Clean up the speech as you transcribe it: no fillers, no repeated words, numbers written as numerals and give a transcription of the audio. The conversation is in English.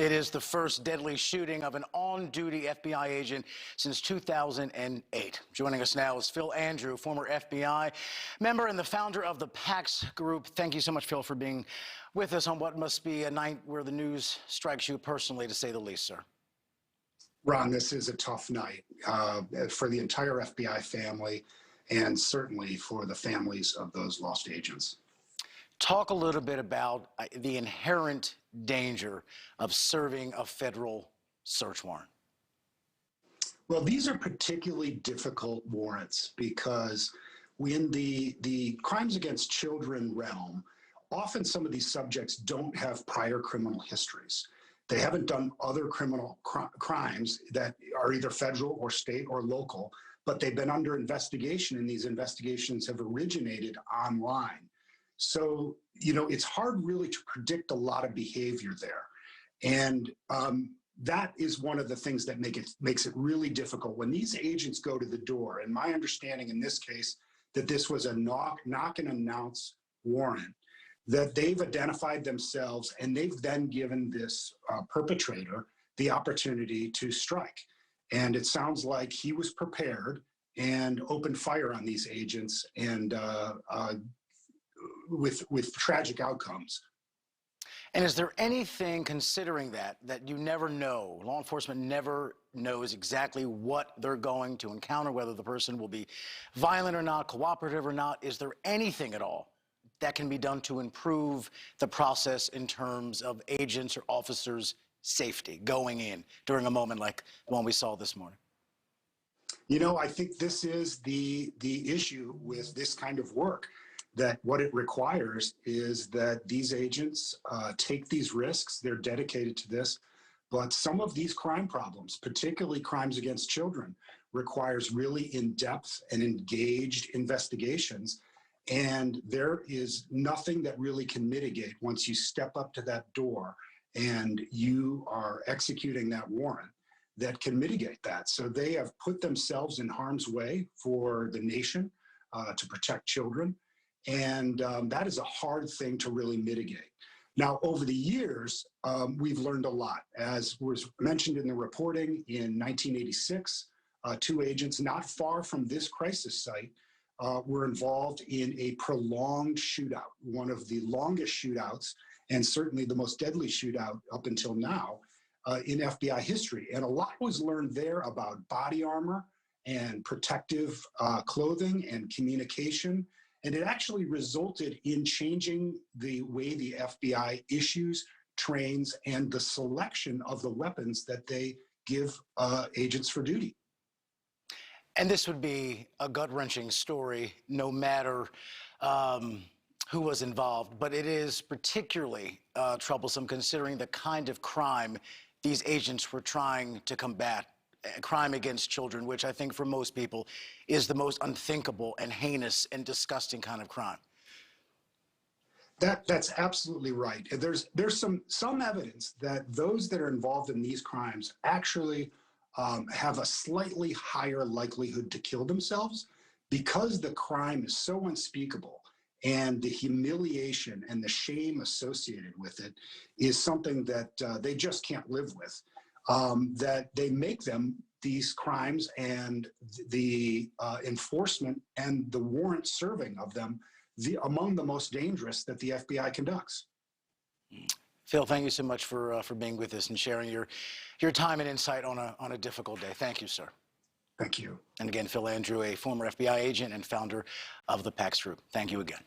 It is the first deadly shooting of an on-duty FBI agent since 2008. Joining us now is Phil Andrew, former FBI member and the founder of the PAX Group. Thank you so much, Phil, for being with us on what must be a night where the news strikes you personally, to say the least, sir. Ron, this is a tough night for the entire FBI family and certainly for the families of those lost agents. Talk a little bit about the inherent danger of serving a federal search warrant. Well, these are particularly difficult warrants because in the crimes against children realm, often some of these subjects don't have prior criminal histories. They haven't done other criminal crimes that are either federal or state or local, but they've been under investigation, and these investigations have originated online. So, it's hard really to predict a lot of behavior there. And that is one of the things that makes it really difficult. When these agents go to the door, and my understanding in this case, that this was a knock and announce warrant, that they've identified themselves and they've then given this perpetrator the opportunity to strike. And it sounds like he was prepared and opened fire on these agents, and with tragic outcomes. And is there anything, considering that you never know, law enforcement never knows exactly what they're going to encounter, whether the person will be violent or not, cooperative or not, is there anything at all that can be done to improve the process in terms of agents or officers' safety going in during a moment like the one we saw this morning? I think this is the issue with this kind of work, that what it requires is that these agents take these risks. They're dedicated to this. But some of these crime problems, particularly crimes against children, requires really in-depth and engaged investigations. And there is nothing that really can mitigate once you step up to that door and you are executing that warrant that can mitigate that. So they have put themselves in harm's way for the nation to protect children. And that is a hard thing to really mitigate. Now, over the years, we've learned a lot. As was mentioned in the reporting, in 1986, two agents not far from this crisis site were involved in a prolonged shootout, one of the longest shootouts, and certainly the most deadly shootout up until now in FBI history. And a lot was learned there about body armor and protective clothing and communication. And it actually resulted in changing the way the FBI issues, trains, and the selection of the weapons that they give agents for duty. And this would be a gut-wrenching story, no matter who was involved. But it is particularly troublesome considering the kind of crime these agents were trying to combat. Crime against children, which I think for most people is the most unthinkable and heinous and disgusting kind of crime. That's absolutely right. There's some evidence that those that are involved in these crimes actually have a slightly higher likelihood to kill themselves, because the crime is so unspeakable and the humiliation and the shame associated with it is something that they just can't live with. That they make them, these crimes, and the enforcement and the warrant serving of them, among the most dangerous that the FBI conducts. Phil, thank you so much for being with us and sharing your time and insight on a difficult day. Thank you, sir. Thank you. And again, Phil Andrew, a former FBI agent and founder of the PAX Group. Thank you again.